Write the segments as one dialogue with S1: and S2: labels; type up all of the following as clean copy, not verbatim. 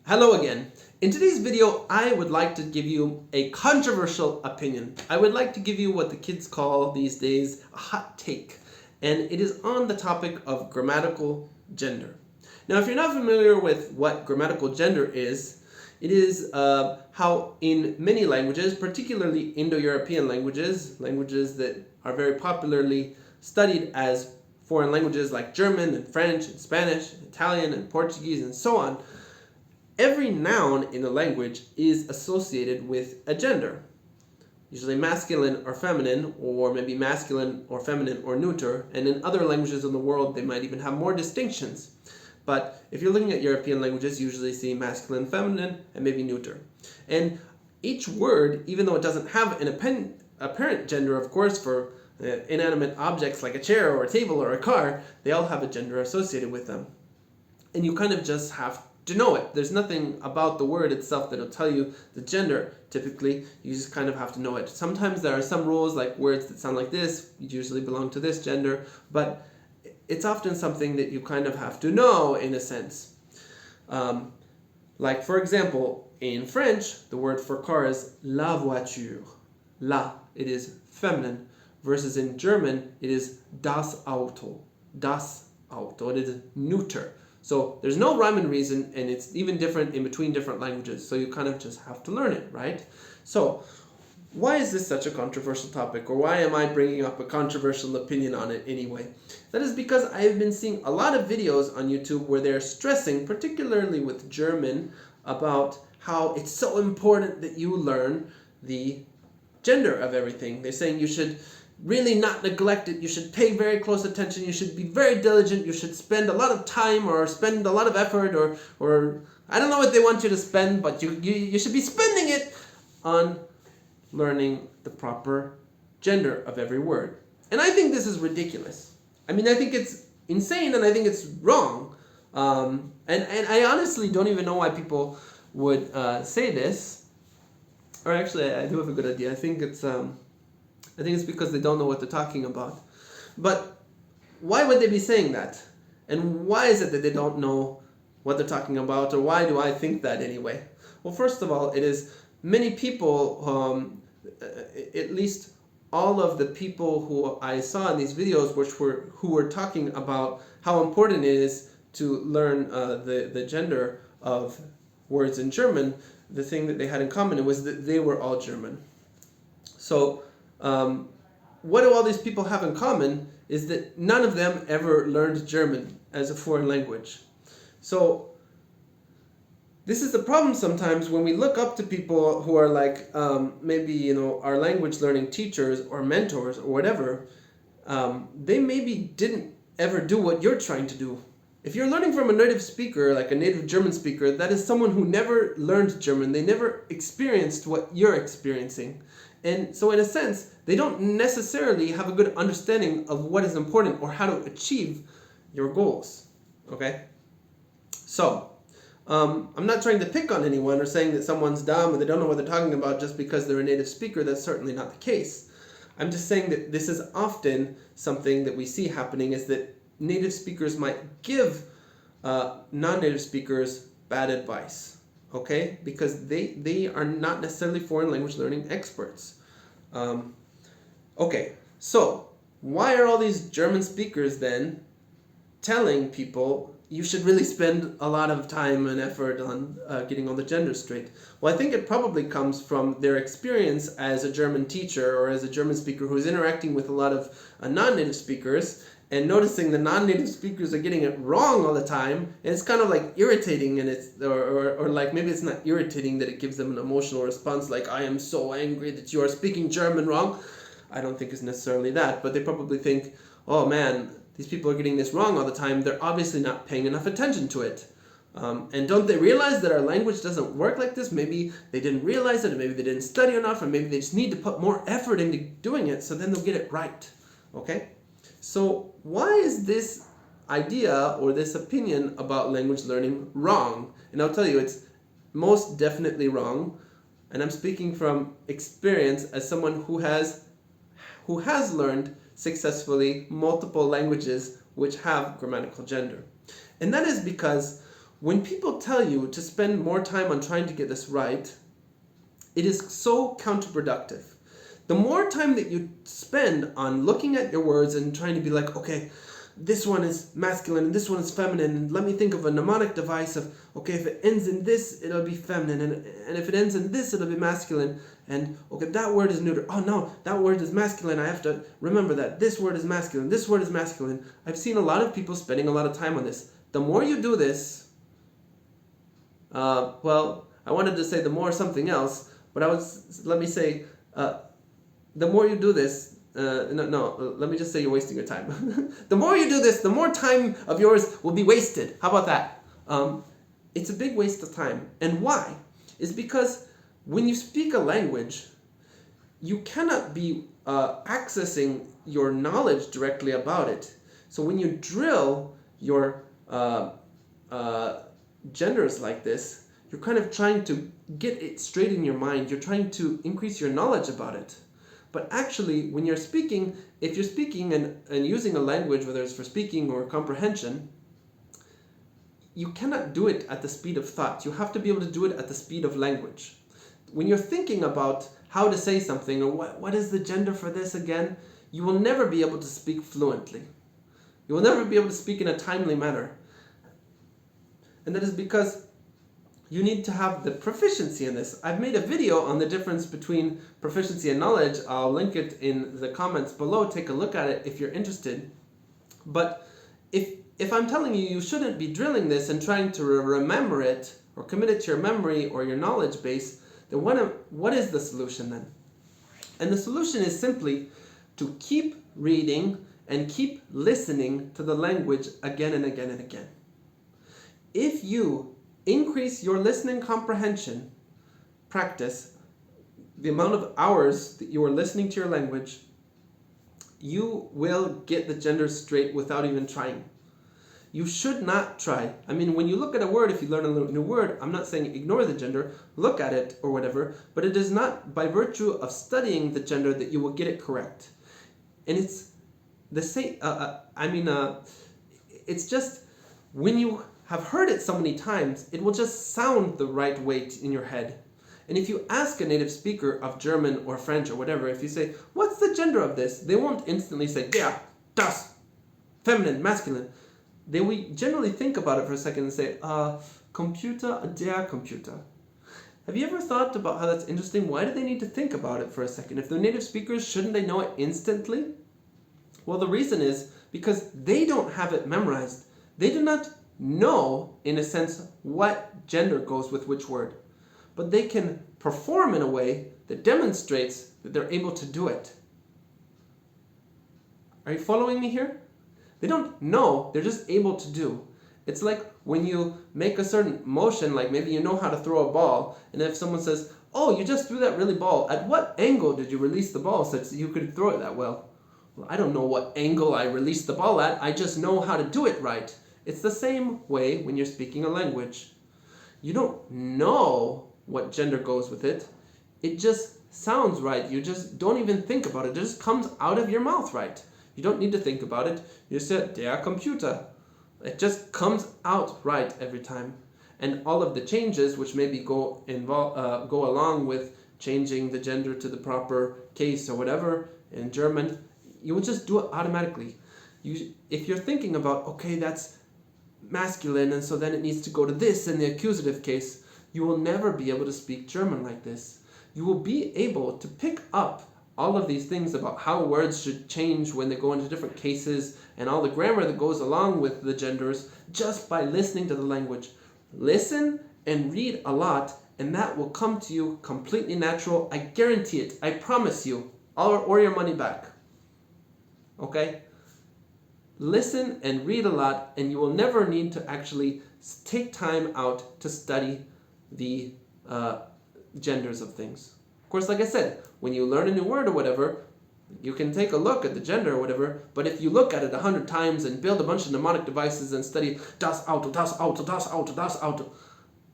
S1: Hello again. In today's video, I would like to give you a controversial opinion. I would like to give you what the kids call these days a hot take, and it is on the topic of grammatical gender. Now, if you're not familiar with what grammatical gender is, it is how in many languages, particularly Indo-European languages, languages that are very popularly studied as foreign languages like German and French and Spanish, and Italian and Portuguese and so on, every noun in a language is associated with a gender, usually masculine or feminine, or maybe masculine or feminine or neuter, and in other languages in the world they might even have more distinctions. But if you're looking at European languages, you usually see masculine, feminine, and maybe neuter. And each word, even though it doesn't have an apparent gender, of course, for inanimate objects like a chair or a table or a car, they all have a gender associated with them. And you kind of just have to know it. There's nothing about the word itself that'll tell you the gender. Typically, you just kind of have to know it. Sometimes there are some rules, like words that sound like this usually belong to this gender, but it's often something that you kind of have to know in a sense. Like for example, in French, the word for car is la voiture. La, it is feminine, versus in German, it is das Auto. Das Auto, it is neuter. So there's no rhyme and reason, and it's even different in between different languages, so you kind of just have to learn it, right? So why is this such a controversial topic, or why am I bringing up a controversial opinion on it anyway? That is because I have been seeing a lot of videos on YouTube where they're stressing, particularly with German, about how it's so important that you learn the gender of everything. They're saying you should really not neglect it, you should pay very close attention, you should be very diligent, you should spend a lot of time or spend a lot of effort or I don't know what they want you to spend, but you should be spending it on learning the proper gender of every word. And I think this is ridiculous. I mean, I think it's insane and I think it's wrong. And I honestly don't even know why people would say this. Or actually, I do have a good idea. I think it's because they don't know what they're talking about. But why would they be saying that? And why is it that they don't know what they're talking about? Or why do I think that anyway? Well, first of all, it is many people, at least all of the people who I saw in these videos who were talking about how important it is to learn the gender of words in German, the thing that they had in common was that they were all German. So what do all these people have in common is that none of them ever learned German as a foreign language. So this is the problem sometimes when we look up to people who are like maybe our language learning teachers or mentors or whatever. They maybe didn't ever do what you're trying to do. If you're learning from a native speaker, like a native German speaker, that is someone who never learned German. They never experienced what you're experiencing. And so in a sense, they don't necessarily have a good understanding of what is important or how to achieve your goals. Okay? So, I'm not trying to pick on anyone or saying that someone's dumb or they don't know what they're talking about just because they're a native speaker. That's certainly not the case. I'm just saying that this is often something that we see happening, is that native speakers might give non-native speakers bad advice. Okay? Because they are not necessarily foreign language learning experts. Okay, so why are all these German speakers then telling people you should really spend a lot of time and effort on getting all the genders straight? Well, I think it probably comes from their experience as a German teacher or as a German speaker who's interacting with a lot of non-native speakers and noticing the non-native speakers are getting it wrong all the time, and it's kind of like irritating, and it's or like maybe it's not irritating that it gives them an emotional response like, I am so angry that you are speaking German wrong. I don't think it's necessarily that, but they probably think, oh man, these people are getting this wrong all the time, they're obviously not paying enough attention to it. And don't they realize that our language doesn't work like this? Maybe they didn't realize it, or maybe they didn't study enough, or maybe they just need to put more effort into doing it, so then they'll get it right. Okay? So why is this idea or this opinion about language learning wrong? And I'll tell you, it's most definitely wrong. And I'm speaking from experience as someone who has learned successfully multiple languages which have grammatical gender. And that is because When people tell you to spend more time on trying to get this right, it is so counterproductive. The more time that you spend on looking at your words and trying to be like, okay, this one is masculine and this one is feminine, and let me think of a mnemonic device of, okay, if it ends in this, it'll be feminine, and if it ends in this, it'll be masculine, and okay, that word is neuter. Oh no, that word is masculine. I have to remember that this word is masculine, this word is masculine. I've seen a lot of people spending a lot of time on this. The more you do this, well, I wanted to say the more something else, but let me say, the more you do this, let me just say you're wasting your time. The more you do this, the more time of yours will be wasted. How about that? It's a big waste of time. And why? Is because when you speak a language, you cannot be accessing your knowledge directly about it. So when you drill your genders like this, you're kind of trying to get it straight in your mind. You're trying to increase your knowledge about it. But actually, when you're speaking, if you're speaking and using a language, whether it's for speaking or comprehension, you cannot do it at the speed of thought. You have to be able to do it at the speed of language. When you're thinking about how to say something, or what is the gender for this again, you will never be able to speak fluently. You will never be able to speak in a timely manner. And that is because you need to have the proficiency in this. I've made a video on the difference between proficiency and knowledge. I'll link it in the comments below. Take a look at it if you're interested. But if I'm telling you shouldn't be drilling this and trying to remember it or commit it to your memory or your knowledge base, then what is the solution then? And the solution is simply to keep reading and keep listening to the language again and again and again. If you increase your listening comprehension practice, the amount of hours that you are listening to your language, you will get the genders straight without even trying. You should not try. I mean, when you look at a word, if you learn a new word, I'm not saying ignore the gender, look at it or whatever, but it is not by virtue of studying the gender that you will get it correct. And it's the same, it's just when you have heard it so many times, it will just sound the right way in your head. And if you ask a native speaker of German or French or whatever, if you say, what's the gender of this? They won't instantly say, der, das, feminine, masculine. They will generally think about it for a second and say, computer, der computer. Have you ever thought about how that's interesting? Why do they need to think about it for a second? If they're native speakers, shouldn't they know it instantly? Well, the reason is because they don't have it memorized. They do not know, in a sense, what gender goes with which word. But they can perform in a way that demonstrates that they're able to do it. Are you following me here? They don't know, they're just able to do. It's like when you make a certain motion, like maybe you know how to throw a ball, and if someone says, oh, you just threw that really ball, at what angle did you release the ball such that you could throw it that well? Well, I don't know what angle I released the ball at, I just know how to do it right. It's the same way when you're speaking a language. You don't know what gender goes with it. It just sounds right. You just don't even think about it. It just comes out of your mouth right. You don't need to think about it. You said, der computer. It just comes out right every time. And all of the changes, which maybe go along with changing the gender to the proper case or whatever in German, you will just do it automatically. If you're thinking about, okay, that's masculine, and so then it needs to go to this in the accusative case, you will never be able to speak German like this. You will be able to pick up all of these things about how words should change when they go into different cases and all the grammar that goes along with the genders just by listening to the language. Listen and read a lot, and that will come to you completely natural. I guarantee it. I promise you. Or your money back. Okay? Listen and read a lot, and you will never need to actually take time out to study the genders of things. Of course, like I said, when you learn a new word or whatever, you can take a look at the gender or whatever, but if you look at it 100 times and build a bunch of mnemonic devices and study das Auto, das Auto, das Auto, das Auto,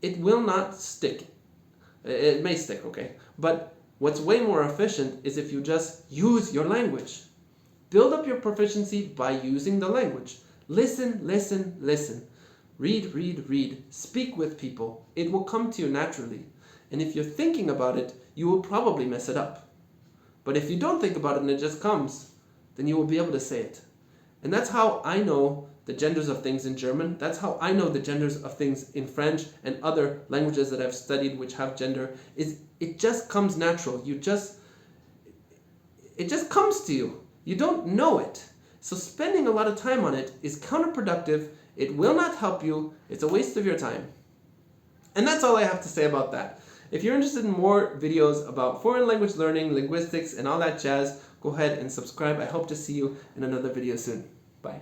S1: it will not stick. It may stick, okay? But what's way more efficient is if you just use your language. Build up your proficiency by using the language. Listen, listen, listen. Read, read, read. Speak with people. It will come to you naturally. And if you're thinking about it, you will probably mess it up. But if you don't think about it and it just comes, then you will be able to say it. And that's how I know the genders of things in German. That's how I know the genders of things in French and other languages that I've studied which have gender. Is it just comes natural. It just comes to you. You don't know it. So spending a lot of time on it is counterproductive. It will not help you. It's a waste of your time. And that's all I have to say about that. If you're interested in more videos about foreign language learning, linguistics, and all that jazz, go ahead and subscribe. I hope to see you in another video soon. Bye.